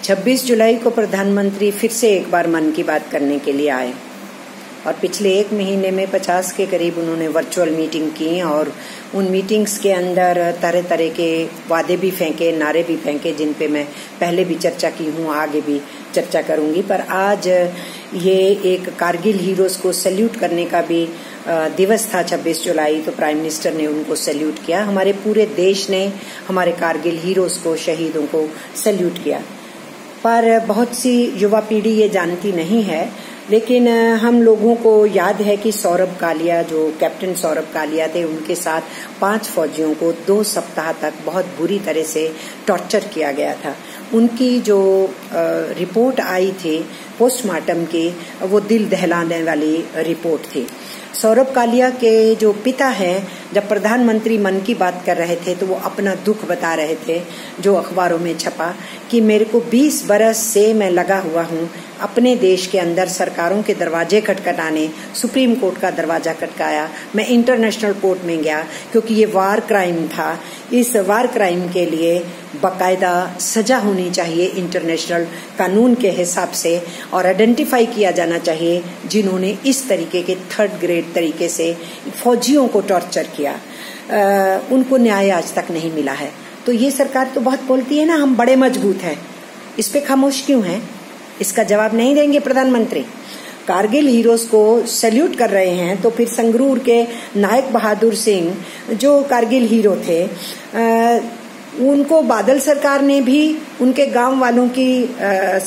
26 जुलाई को प्रधानमंत्री फिर से एक बार मन की बात करने के लिए आए और पिछले एक महीने में 50 के करीब उन्होंने वर्चुअल मीटिंग की और उन मीटिंग्स के अंदर तरह तरह के वादे भी फेंके, नारे भी फेंके, जिन पे मैं पहले भी चर्चा की हूँ, आगे भी चर्चा करूंगी। पर आज ये एक कारगिल हीरोज को सैल्यूट करने का भी दिवस था 26 जुलाई, तो प्राइम मिनिस्टर ने उनको सैल्यूट किया। हमारे पूरे देश ने हमारे कारगिल हीरोज को, शहीदों को सैल्यूट किया। पर बहुत सी युवा पीढ़ी ये जानती नहीं है, लेकिन हम लोगों को याद है कि सौरभ कालिया, जो कैप्टन सौरभ कालिया थे, उनके साथ 5 फौजियों को 2 सप्ताह तक बहुत बुरी तरह से टॉर्चर किया गया था। उनकी जो रिपोर्ट आई थी पोस्टमार्टम की, वो दिल दहलाने वाली रिपोर्ट थी। सौरभ कालिया के जो पिता हैं, जब प्रधानमंत्री मन की बात कर रहे थे तो वो अपना दुख बता रहे थे, जो अखबारों में छपा कि मेरे को 20 बरस से मैं लगा हुआ हूँ अपने देश के अंदर सरकारों के दरवाजे खटखटाने। सुप्रीम कोर्ट का दरवाजा खटकाया, मैं इंटरनेशनल कोर्ट में गया क्योंकि ये वार क्राइम था। इस वार क्राइम के लिए बाकायदा सजा होनी चाहिए इंटरनेशनल कानून के हिसाब से, और आइडेंटिफाई किया जाना चाहिए जिन्होंने इस तरीके के 3rd ग्रेड तरीके से फौजियों को टॉर्चर किया। उनको न्याय आज तक नहीं मिला है। तो ये सरकार तो बहुत बोलती है ना, हम बड़े मजबूत हैं, इस पे खामोश क्यों हैं? इसका जवाब नहीं देंगे प्रधानमंत्री। कारगिल हीरोज को सैल्यूट कर रहे हैं, तो फिर संगरूर के नायक बहादुर सिंह जो कारगिल हीरो थे, उनको बादल सरकार ने भी उनके गांव वालों की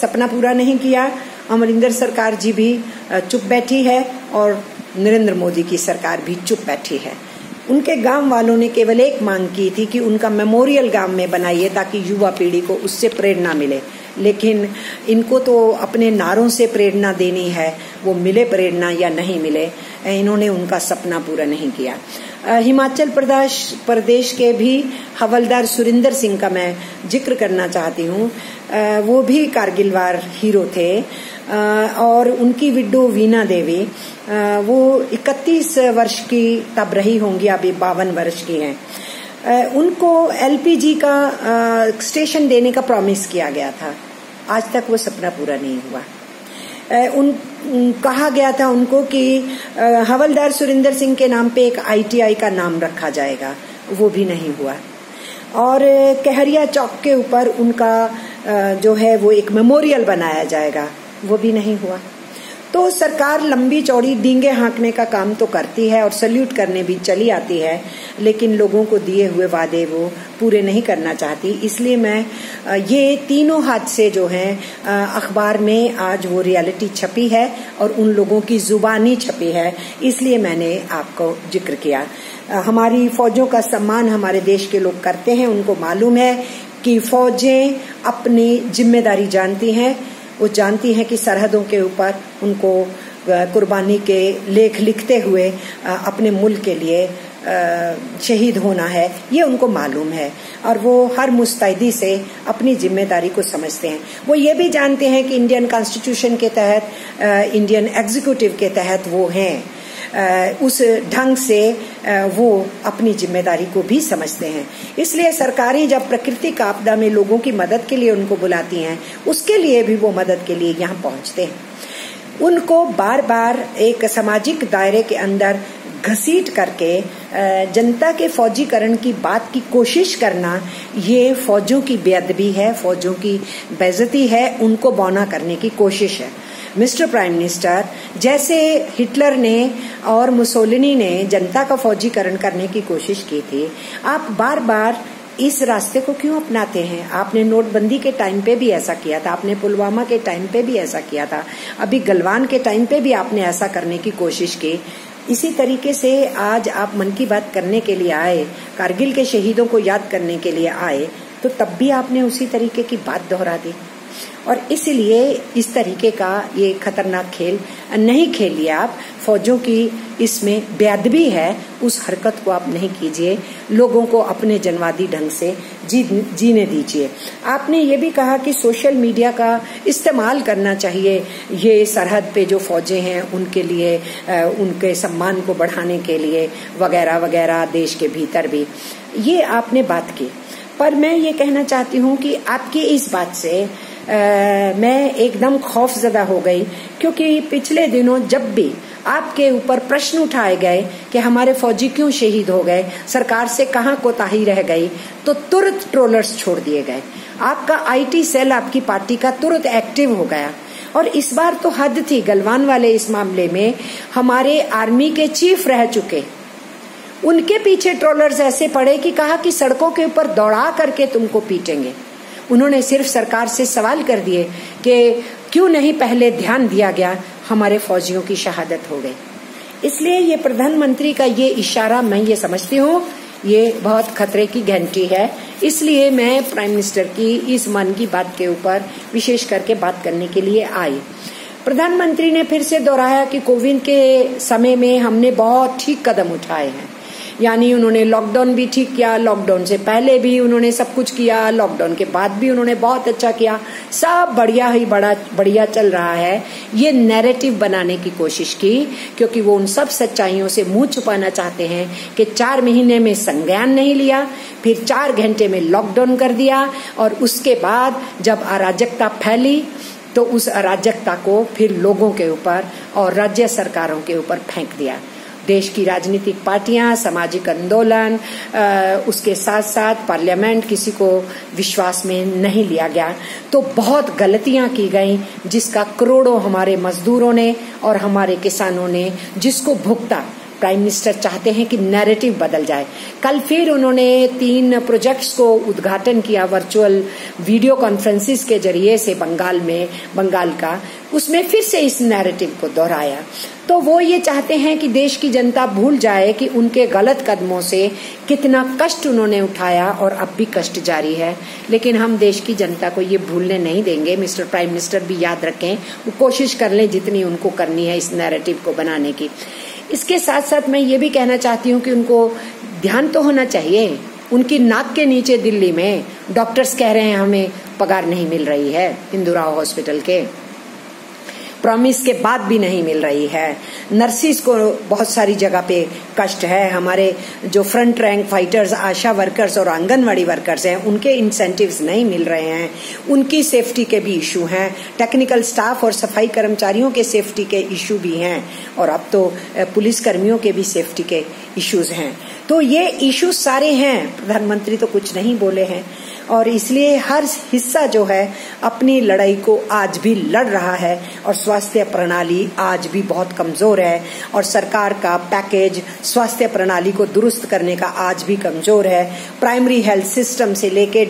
सपना पूरा नहीं किया। अमरिंदर सरकार जी भी चुप बैठी है और नरेंद्र मोदी की सरकार भी चुप बैठी है। उनके गांव वालों ने केवल एक मांग की थी कि उनका मेमोरियल गांव में बनाइए ताकि युवा पीढ़ी को उससे प्रेरणा मिले, लेकिन इनको तो अपने नारों से प्रेरणा देनी है, वो मिले प्रेरणा या नहीं मिले, इन्होंने उनका सपना पूरा नहीं किया। हिमाचल प्रदेश के भी हवलदार सुरिंदर सिंह का मैं जिक्र करना चाहती हूँ। वो भी कारगिल वार हीरो थे और उनकी विडो वीना देवी, वो 31 वर्ष की तब रही होंगी, अभी 52 वर्ष की हैं। उनको LPG का स्टेशन देने का प्रॉमिस किया गया था, आज तक वो सपना पूरा नहीं हुआ। कहा गया था उनको कि हवलदार सुरिंदर सिंह के नाम पे एक ITI का नाम रखा जाएगा, वो भी नहीं हुआ। और कहरिया चौक के ऊपर उनका जो है वो एक मेमोरियल बनाया जाएगा, वो भी नहीं हुआ। तो सरकार लंबी चौड़ी डींगे हाँकने का काम तो करती है और सैल्यूट करने भी चली आती है, लेकिन लोगों को दिए हुए वादे वो पूरे नहीं करना चाहती। इसलिए मैं ये तीनों हादसे जो हैं अखबार में आज वो रियलिटी छपी है और उन लोगों की जुबानी छपी है, इसलिए मैंने आपको जिक्र किया। हमारी फौजों का सम्मान हमारे देश के लोग करते हैं, उनको मालूम है कि फौजें अपनी जिम्मेदारी जानती हैं। वो जानती हैं कि सरहदों के ऊपर उनको कुर्बानी के लेख लिखते हुए अपने मुल्क के लिए शहीद होना है, ये उनको मालूम है और वो हर मुस्तैदी से अपनी जिम्मेदारी को समझते हैं। वो ये भी जानते हैं कि इंडियन कॉन्स्टिट्यूशन के तहत, इंडियन एग्जीक्यूटिव के तहत वो हैं, उस ढंग से वो अपनी जिम्मेदारी को भी समझते हैं। इसलिए सरकारें जब प्राकृतिक आपदा में लोगों की मदद के लिए उनको बुलाती हैं, उसके लिए भी वो मदद के लिए यहाँ पहुँचते हैं। उनको बार बार एक सामाजिक दायरे के अंदर घसीट करके जनता के फौजीकरण की बात की कोशिश करना, ये फौजों की बेअदबी है, फौजों की बेइज्जती है, उनको बौना करने की कोशिश है। मिस्टर प्राइम मिनिस्टर, जैसे हिटलर ने और मुसोलिनी ने जनता का फौजीकरण करने की कोशिश की थी, आप बार बार इस रास्ते को क्यों अपनाते हैं? आपने नोटबंदी के टाइम पे भी ऐसा किया था, आपने पुलवामा के टाइम पे भी ऐसा किया था, अभी गलवान के टाइम पे भी आपने ऐसा करने की कोशिश की। इसी तरीके से आज आप मन की बात करने के लिए आए, कारगिल के शहीदों को याद करने के लिए आए, तो तब भी आपने उसी तरीके की बात दोहरा दी। और इसलिए इस तरीके का ये खतरनाक खेल नहीं खेलिए आप। फौजों की इसमें बेअदबी है, उस हरकत को आप नहीं कीजिए। लोगों को अपने जनवादी ढंग से जीने दीजिए। आपने ये भी कहा कि सोशल मीडिया का इस्तेमाल करना चाहिए ये सरहद पे जो फौजें हैं उनके लिए, उनके सम्मान को बढ़ाने के लिए वगैरह वगैरह, देश के भीतर भी। ये आपने बात की, पर मैं ये कहना चाहती हूँ कि आपकी इस बात से मैं एकदम खौफजदा हो गई, क्योंकि पिछले दिनों जब भी आपके ऊपर प्रश्न उठाए गए कि हमारे फौजी क्यों शहीद हो गए, सरकार से कहां कोताही रह गई, तो तुरंत ट्रोलर्स छोड़ दिए गए। आपका आईटी सेल आपकी पार्टी का तुरंत एक्टिव हो गया। और इस बार तो हद थी। गलवान वाले इस मामले में हमारे आर्मी के चीफ रह चुके, उनके पीछे ट्रोलर्स ऐसे पड़े कि कहा कि सड़कों के ऊपर दौड़ा करके तुमको पीटेंगे। उन्होंने सिर्फ सरकार से सवाल कर दिए कि क्यों नहीं पहले ध्यान दिया गया, हमारे फौजियों की शहादत हो गई। इसलिए ये प्रधानमंत्री का ये इशारा, मैं ये समझती हूँ ये बहुत खतरे की घंटी है। इसलिए मैं प्राइम मिनिस्टर की इस मन की बात के ऊपर विशेष करके बात करने के लिए आई। प्रधानमंत्री ने फिर से दोहराया कि कोविड के समय में हमने बहुत ठीक कदम उठाए हैं। यानी उन्होंने लॉकडाउन भी ठीक किया, लॉकडाउन से पहले भी उन्होंने सब कुछ किया, लॉकडाउन के बाद भी उन्होंने बहुत अच्छा किया, सब बढ़िया चल रहा है। ये नैरेटिव बनाने की कोशिश की, क्योंकि वो उन सब सच्चाइयों से मुंह छुपाना चाहते हैं कि 4 महीने में संज्ञान नहीं लिया, फिर 4 घंटे में लॉकडाउन कर दिया, और उसके बाद जब अराजकता फैली तो उस अराजकता को फिर लोगों के ऊपर और राज्य सरकारों के ऊपर फेंक दिया। देश की राजनीतिक पार्टियां, सामाजिक आंदोलन, उसके साथ साथ पार्लियामेंट, किसी को विश्वास में नहीं लिया गया। तो बहुत गलतियां की गई, जिसका करोड़ों हमारे मजदूरों ने और हमारे किसानों ने जिसको भुगता। प्राइम मिनिस्टर चाहते हैं कि नैरेटिव बदल जाए। कल फिर उन्होंने 3 प्रोजेक्ट्स को उद्घाटन किया वर्चुअल वीडियो कॉन्फ्रेंसिस के जरिए से बंगाल का, उसमें फिर से इस नैरेटिव को दोहराया। तो वो ये चाहते हैं कि देश की जनता भूल जाए कि उनके गलत कदमों से कितना कष्ट उन्होंने उठाया और अब भी कष्ट जारी है। लेकिन हम देश की जनता को ये भूलने नहीं देंगे। मिस्टर प्राइम मिनिस्टर भी याद रखें, वो कोशिश कर लें जितनी उनको करनी है इस नैरेटिव को बनाने की। इसके साथ साथ मैं ये भी कहना चाहती हूँ कि उनको ध्यान तो होना चाहिए। उनकी नाक के नीचे दिल्ली में डॉक्टर्स कह रहे हैं हमें पगार नहीं मिल रही है, इंदुराव हॉस्पिटल के प्रॉमिस के बाद भी नहीं मिल रही है। नर्सिस को बहुत सारी जगह पे कष्ट है। हमारे जो फ्रंट रैंक फाइटर्स, आशा वर्कर्स और आंगनवाड़ी वर्कर्स हैं, उनके इंसेंटिव्स नहीं मिल रहे हैं। उनकी सेफ्टी के भी इशू हैं। टेक्निकल स्टाफ और सफाई कर्मचारियों के सेफ्टी के इशू भी हैं, और अब तो पुलिस कर्मियों के भी सेफ्टी के इश्यूज हैं। तो ये इश्यूज सारे हैं। प्रधानमंत्री तो कुछ नहीं बोले हैं, और इसलिए हर हिस्सा जो है अपनी लड़ाई को आज भी लड़ रहा है। और स्वास्थ्य प्रणाली आज भी बहुत कमजोर है, और सरकार का पैकेज स्वास्थ्य प्रणाली को दुरुस्त करने का आज भी कमजोर है। प्राइमरी हेल्थ सिस्टम से लेके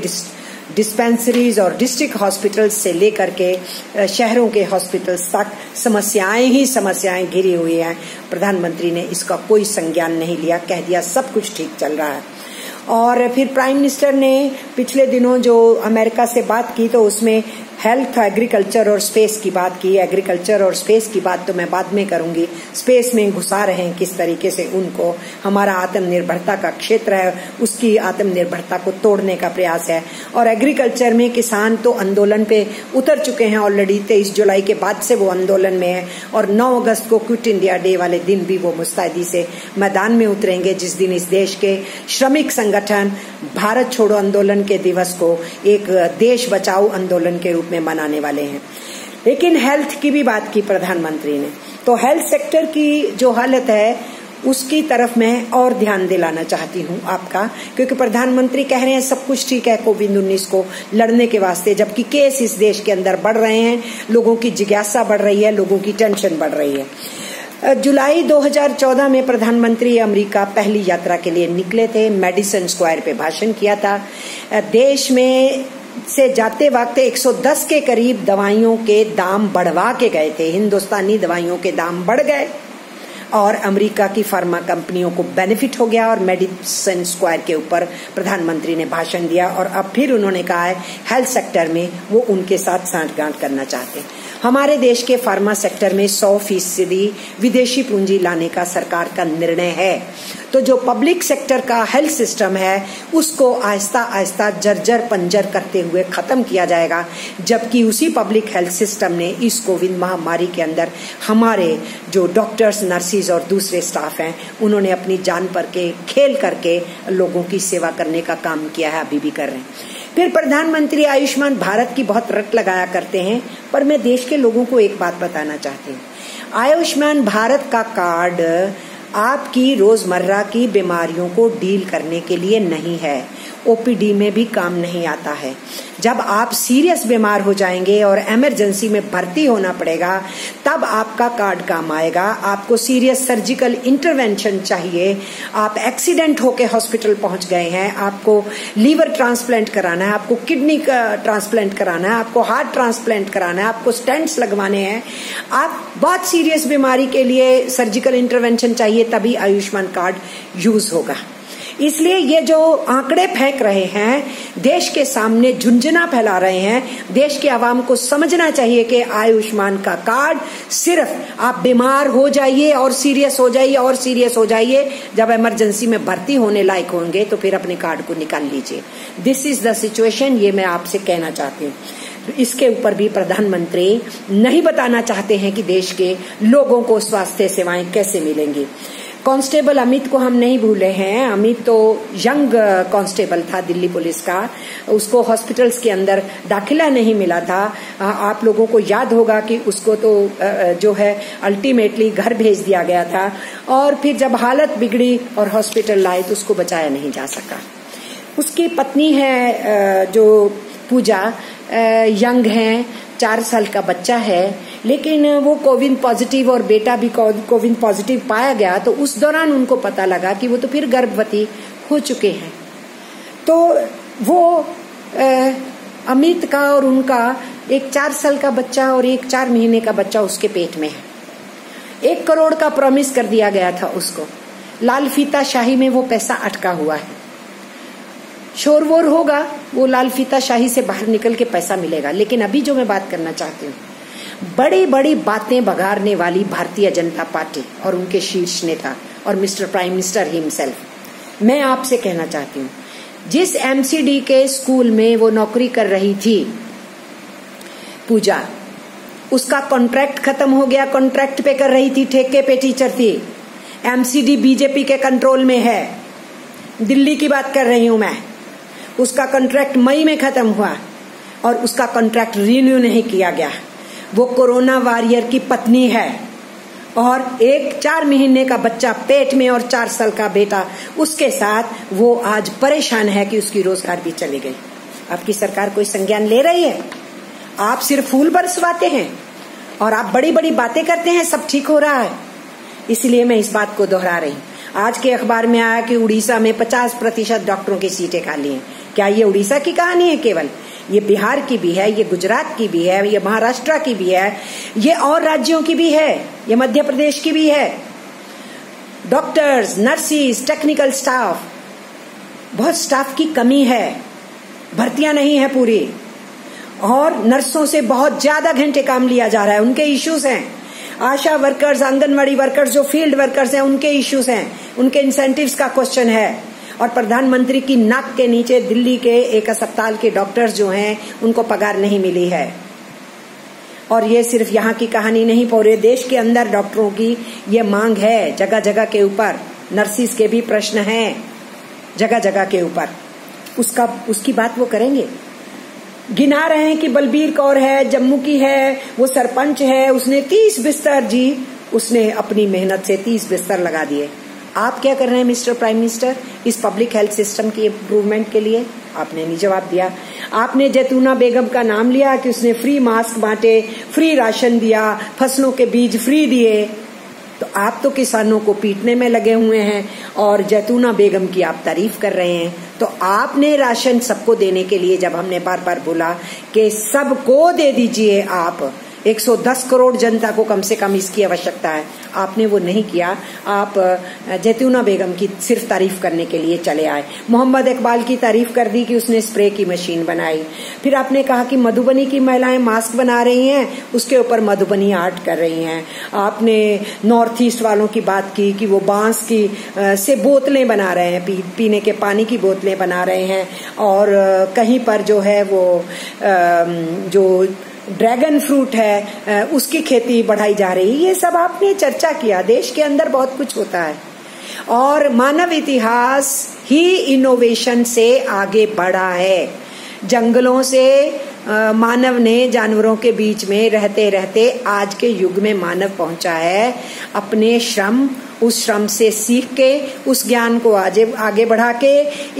डिस्पेंसरीज और डिस्ट्रिक्ट हॉस्पिटल्स से लेकर के शहरों के हॉस्पिटल्स तक समस्याएं घिरी हुई हैं। प्रधानमंत्री ने इसका कोई संज्ञान नहीं लिया, कह दिया सब कुछ ठीक चल रहा है। और फिर प्राइम मिनिस्टर ने पिछले दिनों जो अमेरिका से बात की, तो उसमें हेल्थ, एग्रीकल्चर और स्पेस की बात की। एग्रीकल्चर और स्पेस की बात तो मैं बाद में करूंगी। स्पेस में घुसा रहे हैं किस तरीके से उनको, हमारा आत्मनिर्भरता का क्षेत्र है, उसकी आत्मनिर्भरता को तोड़ने का प्रयास है। और एग्रीकल्चर में किसान तो आंदोलन पे उतर चुके हैं ऑलरेडी। 23 जुलाई के बाद से वो आंदोलन में है, और 9 अगस्त को क्विट इंडिया डे वाले दिन भी वो मुस्तैदी से मैदान में उतरेंगे, जिस दिन इस देश के श्रमिक संगठन भारत छोड़ो आंदोलन के दिवस को एक देश बचाओ आंदोलन के रूप में मनाने वाले हैं। लेकिन हेल्थ की भी बात की प्रधानमंत्री ने, तो हेल्थ सेक्टर की जो हालत है उसकी तरफ मैं और ध्यान दिलाना चाहती हूँ आपका, क्योंकि प्रधानमंत्री कह रहे हैं सब कुछ ठीक है कोविड-19 को लड़ने के वास्ते, जबकि केस इस देश के अंदर बढ़ रहे हैं, लोगों की जिज्ञासा बढ़ रही है, लोगों की टेंशन बढ़ रही है। जुलाई 2014 में प्रधानमंत्री अमेरिका पहली यात्रा के लिए निकले थे। मेडिसन स्क्वायर पे भाषण किया था। देश में से जाते वक्त 110 के करीब दवाइयों के दाम बढ़वा के गए थे। हिंदुस्तानी दवाइयों के दाम बढ़ गए और अमेरिका की फार्मा कंपनियों को बेनिफिट हो गया। और मेडिसन स्क्वायर के ऊपर प्रधानमंत्री ने भाषण दिया, और अब फिर उन्होंने कहा है हेल्थ सेक्टर में वो उनके साथ सांठगांठ करना चाहते हैं। हमारे देश के फार्मा सेक्टर में 100% विदेशी पूंजी लाने का सरकार का निर्णय है। तो जो पब्लिक सेक्टर का हेल्थ सिस्टम है उसको आहिस्ता आहिस्ता जर्जर पंजर करते हुए खत्म किया जाएगा, जबकि उसी पब्लिक हेल्थ सिस्टम ने इस कोविड महामारी के अंदर हमारे जो डॉक्टर्स, नर्सिस और दूसरे स्टाफ हैं उन्होंने अपनी जान पर के खेल करके लोगों की सेवा करने का काम किया है, अभी भी कर रहे हैं। फिर प्रधानमंत्री आयुष्मान भारत की बहुत रट लगाया करते हैं, पर मैं देश के लोगों को एक बात बताना चाहती हूँ। आयुष्मान भारत का कार्ड आपकी रोजमर्रा की बीमारियों को डील करने के लिए नहीं है, ओपीडी में भी काम नहीं आता है। जब आप सीरियस बीमार हो जाएंगे और इमरजेंसी में भर्ती होना पड़ेगा, तब आपका कार्ड काम आएगा। आपको सीरियस सर्जिकल इंटरवेंशन चाहिए, आप एक्सीडेंट होके हॉस्पिटल पहुंच गए हैं, आपको लीवर ट्रांसप्लांट कराना है, आपको किडनी ट्रांसप्लांट कराना है, आपको हार्ट ट्रांसप्लांट कराना है, आपको स्टेंट्स लगवाने हैं, आप बहुत सीरियस बीमारी के लिए सर्जिकल इंटरवेंशन चाहिए, तभी आयुष्मान कार्ड यूज होगा। इसलिए ये जो आंकड़े फेंक रहे हैं, देश के सामने झुंझुना फैला रहे हैं, देश के आवाम को समझना चाहिए कि आयुष्मान का कार्ड सिर्फ आप बीमार हो जाइए और सीरियस हो जाइए और सीरियस हो जाइए, जब इमरजेंसी में भर्ती होने लायक होंगे तो फिर अपने कार्ड को निकाल लीजिए। दिस इज द सिचुएशन, ये मैं आपसे कहना चाहती हूँ। इसके ऊपर भी प्रधानमंत्री नहीं बताना चाहते हैं कि देश के लोगों को स्वास्थ्य सेवाएं कैसे मिलेंगी। कांस्टेबल अमित को हम नहीं भूले हैं। अमित तो यंग कांस्टेबल था दिल्ली पुलिस का, उसको हॉस्पिटल्स के अंदर दाखिला नहीं मिला था। आप लोगों को याद होगा कि उसको तो जो है अल्टीमेटली घर भेज दिया गया था, और फिर जब हालत बिगड़ी और हॉस्पिटल लाए तो उसको बचाया नहीं जा सका। उसकी पत्नी है जो पूजा, यंग है, 4 साल का बच्चा है, लेकिन वो कोविड पॉजिटिव और बेटा भी कोविड पॉजिटिव पाया गया, तो उस दौरान उनको पता लगा कि वो तो फिर गर्भवती हो चुके हैं। तो वो अमित का और उनका एक 4 साल का बच्चा और एक 4 महीने का बच्चा उसके पेट में है। 1 करोड़ का प्रॉमिस कर दिया गया था उसको। लाल फीता शाही में वो पैसा अटका हुआ है। शोरवोर होगा, वो लाल फीता शाही से बाहर निकल के पैसा मिलेगा। लेकिन अभी जो मैं बात करना चाहती हूँ, बड़ी बड़ी बातें बघारने वाली भारतीय जनता पार्टी और उनके शीर्ष नेता और मिस्टर प्राइम मिनिस्टर हिमसेल्फ, मैं आपसे कहना चाहती हूँ, जिस एमसीडी के स्कूल में वो नौकरी कर रही थी पूजा, उसका कॉन्ट्रैक्ट खत्म हो गया। कॉन्ट्रैक्ट पे कर रही थी, ठेके पे टीचर थी। एमसीडी बीजेपी के कंट्रोल में है, दिल्ली की बात कर रही हूं मैं। उसका कॉन्ट्रैक्ट मई में खत्म हुआ और उसका कॉन्ट्रैक्ट रिन्यू नहीं किया गया। वो कोरोना वॉरियर की पत्नी है और एक 4 महीने का बच्चा पेट में और 4 साल का बेटा उसके साथ, वो आज परेशान है कि उसकी रोजगार भी चली गई। आपकी सरकार कोई संज्ञान ले रही है? आप सिर्फ फूल बरसवाते हैं और आप बड़ी बड़ी बातें करते हैं, सब ठीक हो रहा है। इसलिए मैं इस बात को दोहरा रही हूँ। आज के अखबार में आया कि उड़ीसा में 50% डॉक्टरों की सीटें खाली हैं। क्या ये उड़ीसा की कहानी है केवल? ये बिहार की भी है, ये गुजरात की भी है, ये महाराष्ट्र की भी है, ये और राज्यों की भी है, ये मध्य प्रदेश की भी है। डॉक्टर्स, नर्सिस, टेक्निकल स्टाफ, बहुत स्टाफ की कमी है, भर्तियां नहीं है पूरी, और नर्सों से बहुत ज्यादा घंटे काम लिया जा रहा है। उनके इश्यूज हैं। आशा वर्कर्स, आंगनवाड़ी वर्कर्स, जो फील्ड वर्कर्स हैं, उनके इश्यूज हैं, उनके इंसेंटिव्स का क्वेश्चन है। और प्रधानमंत्री की नाक के नीचे दिल्ली के एक अस्पताल के डॉक्टर्स जो हैं, उनको पगार नहीं मिली है। और ये सिर्फ यहाँ की कहानी नहीं, पूरे देश के अंदर डॉक्टरों की ये मांग है। जगह जगह के ऊपर नर्सिस के भी प्रश्न हैं, जगह जगह के ऊपर। उसकी बात वो करेंगे। गिना रहे हैं कि बलबीर कौर है, जम्मू की है, वो सरपंच है, उसने 30 बिस्तर जी, उसने अपनी मेहनत से 30 बिस्तर लगा दिए। आप क्या कर रहे हैं मिस्टर प्राइम मिनिस्टर इस पब्लिक हेल्थ सिस्टम की इम्प्रूवमेंट के लिए? आपने नहीं जवाब दिया। आपने जैतूना बेगम का नाम लिया कि उसने फ्री मास्क बांटे, फ्री राशन दिया, फसलों के बीज फ्री दिए। तो आप तो किसानों को पीटने में लगे हुए हैं और जैतूना बेगम की आप तारीफ कर रहे हैं। तो आपने राशन सबको देने के लिए, जब हमने बार बार बोला कि सबको दे दीजिए, आप 110 करोड़ जनता को कम से कम इसकी आवश्यकता है, आपने वो नहीं किया। आप जैतूना बेगम की सिर्फ तारीफ करने के लिए चले आए। मोहम्मद इकबाल की तारीफ कर दी कि उसने स्प्रे की मशीन बनाई। फिर आपने कहा कि मधुबनी की महिलाएं मास्क बना रही हैं, उसके ऊपर मधुबनी आर्ट कर रही हैं। आपने नॉर्थ ईस्ट वालों की बात की कि वो बांस की से बोतलें बना रहे हैं, पीने के पानी की बोतलें बना रहे हैं, और कहीं पर जो है वो जो ड्रैगन फ्रूट है उसकी खेती बढ़ाई जा रही। ये सब आपने चर्चा किया। देश के अंदर बहुत कुछ होता है और मानव इतिहास ही इनोवेशन से आगे बढ़ा है। जंगलों से मानव ने जानवरों के बीच में रहते रहते आज के युग में मानव पहुंचा है। अपने श्रम, उस श्रम से सीख के, उस ज्ञान को आगे बढ़ा के,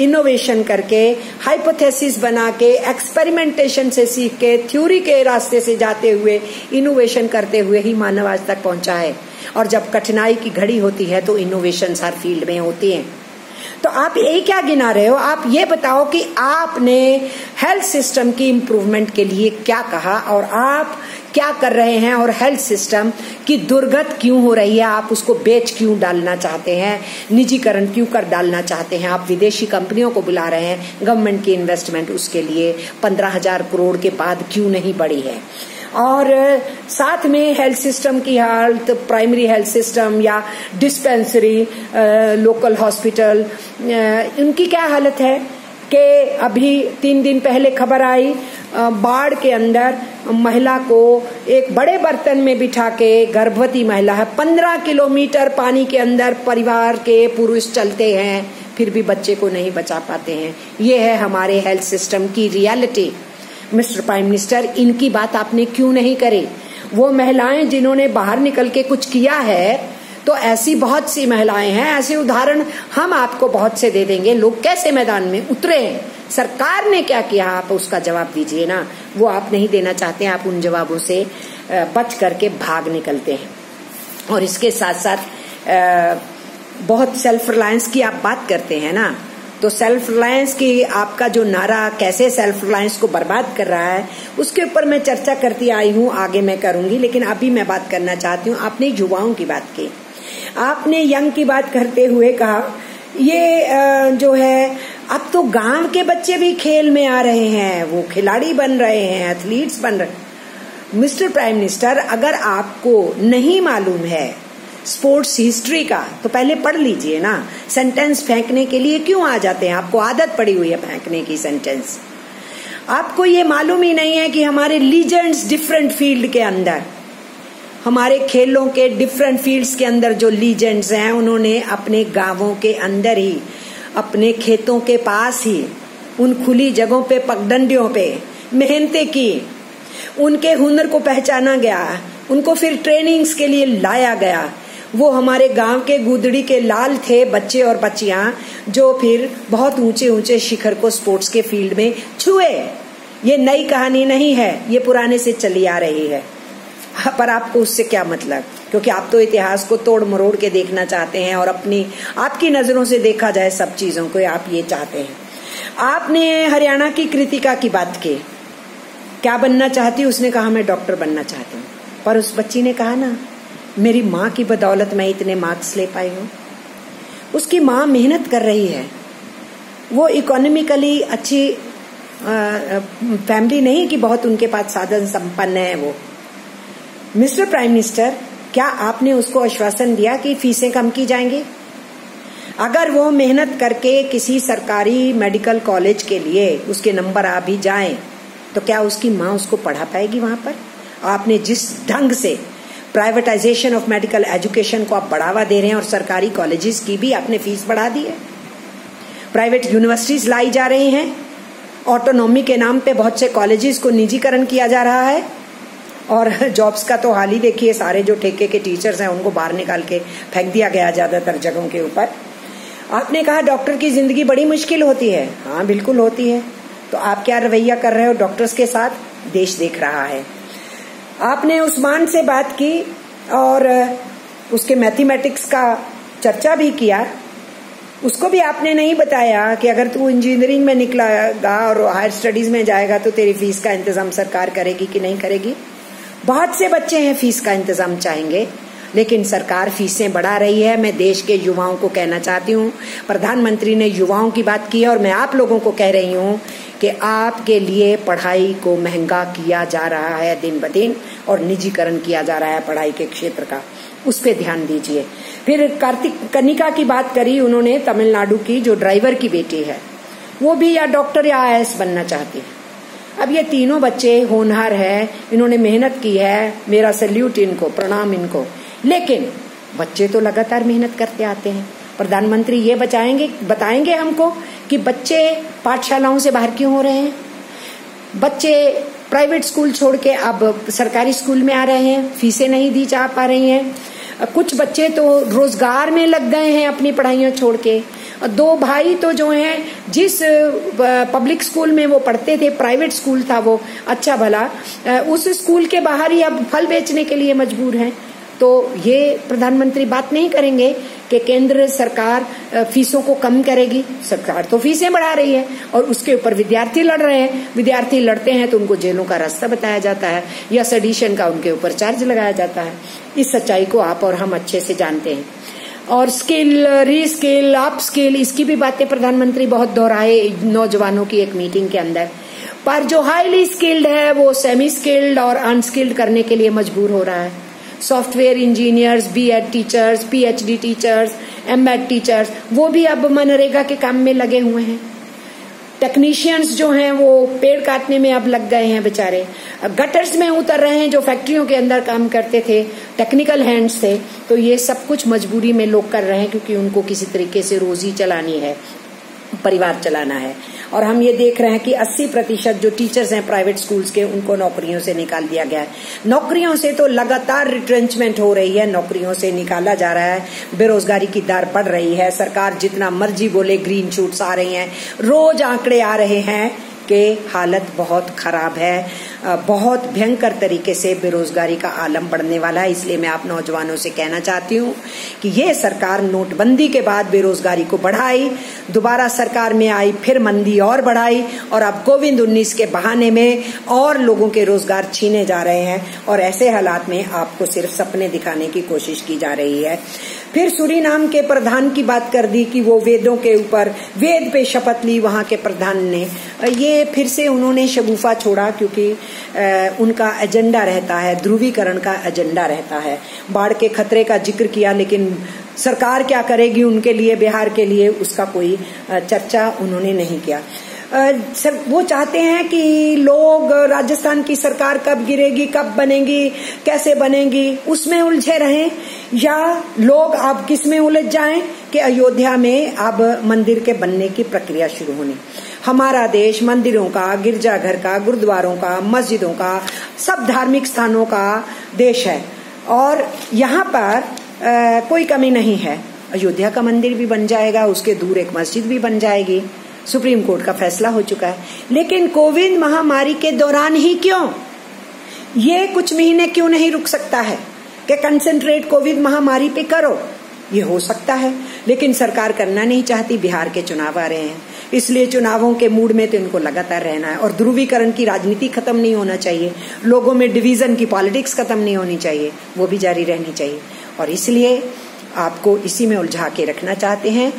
इनोवेशन करके, हाइपोथेसिस बना के, एक्सपेरिमेंटेशन से सीख के, थ्योरी के रास्ते से जाते हुए, इनोवेशन करते हुए ही मानव आज तक पहुंचा है। और जब कठिनाई की घड़ी होती है तो इनोवेशन हर फील्ड में होती हैं। तो आप यही क्या गिना रहे हो? आप ये बताओ कि आपने हेल्थ सिस्टम की इम्प्रूवमेंट के लिए क्या कहा और आप क्या कर रहे हैं, और हेल्थ सिस्टम की दुर्गत क्यों हो रही है, आप उसको बेच क्यों डालना चाहते हैं, निजीकरण क्यों कर डालना चाहते हैं, आप विदेशी कंपनियों को बुला रहे हैं, गवर्नमेंट की इन्वेस्टमेंट उसके लिए 15,000 करोड़ के बाद क्यों नहीं बढ़ी है। और साथ में हेल्थ सिस्टम की हालत, प्राइमरी हेल्थ सिस्टम या डिस्पेंसरी, लोकल हॉस्पिटल, उनकी क्या हालत है कि अभी 3 दिन पहले खबर आई, बाढ़ के अंदर महिला को एक बड़े बर्तन में बिठा के, गर्भवती महिला है, 15 किलोमीटर पानी के अंदर परिवार के पुरुष चलते हैं, फिर भी बच्चे को नहीं बचा पाते हैं। ये है हमारे हेल्थ सिस्टम की रियलिटी। मिस्टर प्राइम मिनिस्टर, इनकी बात आपने क्यों नहीं करी? वो महिलाएं जिन्होंने बाहर निकल के कुछ किया है, तो ऐसी बहुत सी महिलाएं हैं, ऐसे उदाहरण हम आपको बहुत से दे देंगे। लोग कैसे मैदान में उतरे, सरकार ने क्या किया, आप उसका जवाब दीजिए ना। वो आप नहीं देना चाहते हैं, आप उन जवाबों से बच करके भाग निकलते हैं। और इसके साथ साथ बहुत सेल्फ रिलायंस की आप बात करते हैं ना, तो सेल्फ रिलायंस की आपका जो नारा कैसे सेल्फ रिलायंस को बर्बाद कर रहा है, उसके ऊपर मैं चर्चा करती आई हूँ, आगे मैं करूंगी। लेकिन अभी मैं बात करना चाहती हूँ, आपने युवाओं की बात की, आपने यंग की बात करते हुए कहा ये जो है अब तो गांव के बच्चे भी खेल में आ रहे हैं, वो खिलाड़ी बन रहे हैं, एथलीट्स बन रहे हैं। मिस्टर प्राइम मिनिस्टर, अगर आपको नहीं मालूम है स्पोर्ट्स हिस्ट्री का तो पहले पढ़ लीजिए ना। सेंटेंस फेंकने के लिए क्यों आ जाते हैं? आपको आदत पड़ी हुई है फेंकने की सेंटेंस। आपको ये मालूम ही नहीं है कि हमारे लीजेंड्स डिफरेंट फील्ड के अंदर, हमारे खेलों के डिफरेंट फील्ड्स के अंदर जो लीजेंड्स हैं, उन्होंने अपने गांवों के अंदर ही, अपने खेतों के पास ही, उन खुली जगहों पे, पगडंडियों पे मेहनतें की, उनके हुनर को पहचाना गया, उनको फिर ट्रेनिंग्स के लिए लाया गया। वो हमारे गांव के गुदड़ी के लाल थे बच्चे और बच्चियां, जो फिर बहुत ऊंचे ऊंचे शिखर को स्पोर्ट्स के फील्ड में छुए। ये नई कहानी नहीं है, ये पुराने से चली आ रही है। पर आपको उससे क्या मतलब? क्योंकि आप तो इतिहास को तोड़ मरोड़ के देखना चाहते हैं और आपकी नजरों से देखा जाए सब चीजों को, आप ये चाहते हैं। आपने हरियाणा की कृतिका की बात की, क्या बनना चाहती? उसने कहा मैं डॉक्टर बनना चाहती हूँ। पर उस बच्ची ने कहा ना, मेरी माँ की बदौलत मैं इतने मार्क्स ले पाई हूँ। उसकी माँ मेहनत कर रही है, वो इकोनॉमिकली अच्छी फैमिली नहीं कि बहुत उनके पास साधन संपन्न है वो। मिस्टर प्राइम मिनिस्टर, क्या आपने उसको आश्वासन दिया कि फीसें कम की जाएंगी? अगर वो मेहनत करके किसी सरकारी मेडिकल कॉलेज के लिए उसके नंबर आ भी जाएं, तो क्या उसकी माँ उसको पढ़ा पाएगी वहां पर? आपने जिस ढंग से प्राइवेटाइजेशन ऑफ मेडिकल एजुकेशन को आप बढ़ावा दे रहे हैं और सरकारी कॉलेजेस की भी आपने फीस बढ़ा दी है, प्राइवेट यूनिवर्सिटीज लाई जा रही हैं, ऑटोनॉमी के नाम पे बहुत से कॉलेजेस को निजीकरण किया जा रहा है, और जॉब्स का तो हाल ही देखिए, सारे जो ठेके के टीचर्स हैं उनको बाहर निकाल के फेंक दिया गया ज्यादातर जगहों के ऊपर। आपने कहा डॉक्टर की जिंदगी बड़ी मुश्किल होती है। हाँ बिल्कुल होती है, तो आप क्या रवैया कर रहे हो डॉक्टर्स के साथ? देश देख रहा है। आपने उस्मान से बात की और उसके मैथमेटिक्स का चर्चा भी किया। उसको भी आपने नहीं बताया कि अगर तू इंजीनियरिंग में निकलेगा और हायर स्टडीज में जाएगा तो तेरी फीस का इंतजाम सरकार करेगी कि नहीं करेगी। बहुत से बच्चे हैं फीस का इंतजाम चाहेंगे, लेकिन सरकार फीसें बढ़ा रही है। मैं देश के युवाओं को कहना चाहती हूँ, प्रधानमंत्री ने युवाओं की बात की है और मैं आप लोगों को कह रही हूँ कि आपके लिए पढ़ाई को महंगा किया जा रहा है दिन ब दिन, और निजीकरण किया जा रहा है पढ़ाई के क्षेत्र का, उस पर ध्यान दीजिए। फिर कनिका की बात करी उन्होंने, तमिलनाडु की, जो ड्राइवर की बेटी है, वो भी या डॉक्टर या IAS बनना चाहती है। अब ये तीनों बच्चे होनहार है, इन्होंने मेहनत की है, मेरा सैल्यूट इनको, प्रणाम इनको। लेकिन बच्चे तो लगातार मेहनत करते आते हैं। प्रधानमंत्री ये बताएंगे हमको कि बच्चे पाठशालाओं से बाहर क्यों हो रहे हैं? बच्चे प्राइवेट स्कूल छोड़ के अब सरकारी स्कूल में आ रहे हैं, फीसें नहीं दी जा पा रही हैं। कुछ बच्चे तो रोजगार में लग गए हैं अपनी पढ़ाइयां छोड़ के। 2 भाई तो जो हैं, जिस पब्लिक स्कूल में वो पढ़ते थे, प्राइवेट स्कूल था वो अच्छा भला, उस स्कूल के बाहर ही अब फल बेचने के लिए मजबूर हैं। तो ये प्रधानमंत्री बात नहीं करेंगे कि केंद्र सरकार फीसों को कम करेगी। सरकार तो फीसें बढ़ा रही है और उसके ऊपर विद्यार्थी लड़ रहे हैं। विद्यार्थी लड़ते हैं तो उनको जेलों का रास्ता बताया जाता है या सेडिशन का उनके ऊपर चार्ज लगाया जाता है। इस सच्चाई को आप और हम अच्छे से जानते हैं। और स्किल, रीस्किल, अप स्किल, इसकी भी बातें प्रधानमंत्री बहुत दोहराए नौजवानों की एक मीटिंग के अंदर। पर जो हाईली स्किल्ड है वो सेमी स्किल्ड और अनस्किल्ड करने के लिए मजबूर हो रहा है। Software engineers, BEd teachers, PhD teachers, MEd teachers, वो भी अब मनरेगा के काम में लगे हुए हैं। टेक्नीशियंस जो हैं वो पेड़ काटने में अब लग गए हैं बेचारे। गटर्स में उतर रहे हैं जो फैक्ट्रियों के अंदर काम करते थे, टेक्निकल हैंड्स थे। तो ये सब कुछ मजबूरी में लोग कर रहे हैं क्योंकि उनको किसी तरीके से रोजी चलानी है, परिवार चलाना है। और हम ये देख रहे हैं कि 80% जो टीचर्स हैं प्राइवेट स्कूल्स के, उनको नौकरियों से निकाल दिया गया है। नौकरियों से तो लगातार रिट्रेंचमेंट हो रही है, नौकरियों से निकाला जा रहा है, बेरोजगारी की दर बढ़ रही है। सरकार जितना मर्जी बोले, ग्रीन शूट्स आ रही हैं, रोज आंकड़े आ रहे हैं कि हालत बहुत खराब है, बहुत भयंकर तरीके से बेरोजगारी का आलम बढ़ने वाला है। इसलिए मैं आप नौजवानों से कहना चाहती हूँ कि ये सरकार नोटबंदी के बाद बेरोजगारी को बढ़ाई, दोबारा सरकार में आई, फिर मंदी और बढ़ाई, और अब कोविड-19 के बहाने में और लोगों के रोजगार छीने जा रहे हैं। और ऐसे हालात में आपको सिर्फ सपने दिखाने की कोशिश की जा रही है। फिर सूरीनाम के प्रधान की बात कर दी कि वो वेदों के ऊपर, वेद पे शपथ ली वहां के प्रधान ने। ये फिर से उन्होंने शगुफा छोड़ा क्योंकि उनका एजेंडा रहता है, ध्रुवीकरण का एजेंडा रहता है। बाढ़ के खतरे का जिक्र किया, लेकिन सरकार क्या करेगी उनके लिए, बिहार के लिए, उसका कोई चर्चा उन्होंने नहीं किया। वो चाहते हैं कि लोग राजस्थान की सरकार कब गिरेगी, कब बनेगी, कैसे बनेगी, उसमें उलझे रहें, या लोग अब किस में उलझ जाएं कि अयोध्या में अब मंदिर के बनने की प्रक्रिया शुरू होनी। हमारा देश मंदिरों का, गिरजाघर का, गुरुद्वारों का, मस्जिदों का, सब धार्मिक स्थानों का देश है और यहाँ पर कोई कमी नहीं है। अयोध्या का मंदिर भी बन जाएगा, उसके दूर एक मस्जिद भी बन जाएगी। सुप्रीम कोर्ट का फैसला हो चुका है। लेकिन कोविड महामारी के दौरान ही क्यों, ये कुछ महीने क्यों नहीं रुक सकता है कि कंसंट्रेट कोविड महामारी पे करो? ये हो सकता है, लेकिन सरकार करना नहीं चाहती। बिहार के चुनाव आ रहे हैं, इसलिए चुनावों के मूड में तो इनको लगातार रहना है। और ध्रुवीकरण की राजनीति खत्म नहीं होना चाहिए, लोगों में डिवीजन की पॉलिटिक्स खत्म नहीं होनी चाहिए, वो भी जारी रहनी चाहिए। और इसलिए आपको इसी में उलझा के रखना चाहते हैं।